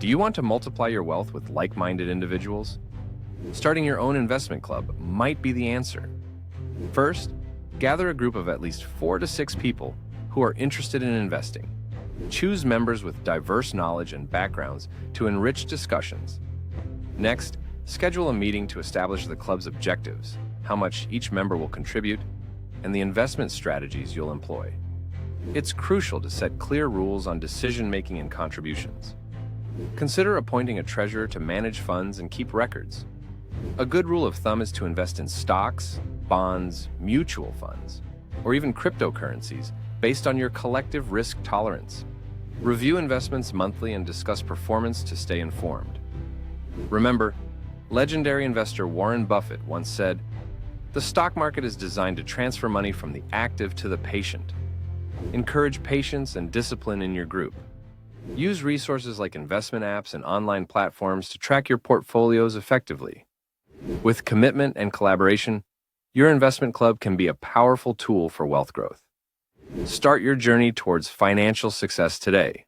Do you want to multiply your wealth with like-minded individuals? Starting your own investment club might be the answer. First, gather a group of at least 4 to 6 people who are interested in investing. Choose members with diverse knowledge and backgrounds to enrich discussions. Next, schedule a meeting to establish the club's objectives, how much each member will contribute, and the investment strategies you'll employ. It's crucial to set clear rules on decision-making and contributions. Consider appointing a treasurer to manage funds and keep records. A good rule of thumb is to invest in stocks, bonds, mutual funds, or even cryptocurrencies based on your collective risk tolerance. Review investments monthly and discuss performance to stay informed. Remember, legendary investor Warren Buffett once said, "The stock market is designed to transfer money from the active to the patient." Encourage patience and discipline in your group. Use resources like investment apps and online platforms to track your portfolios effectively. With commitment and collaboration, your investment club can be a powerful tool for wealth growth. Start your journey towards financial success today.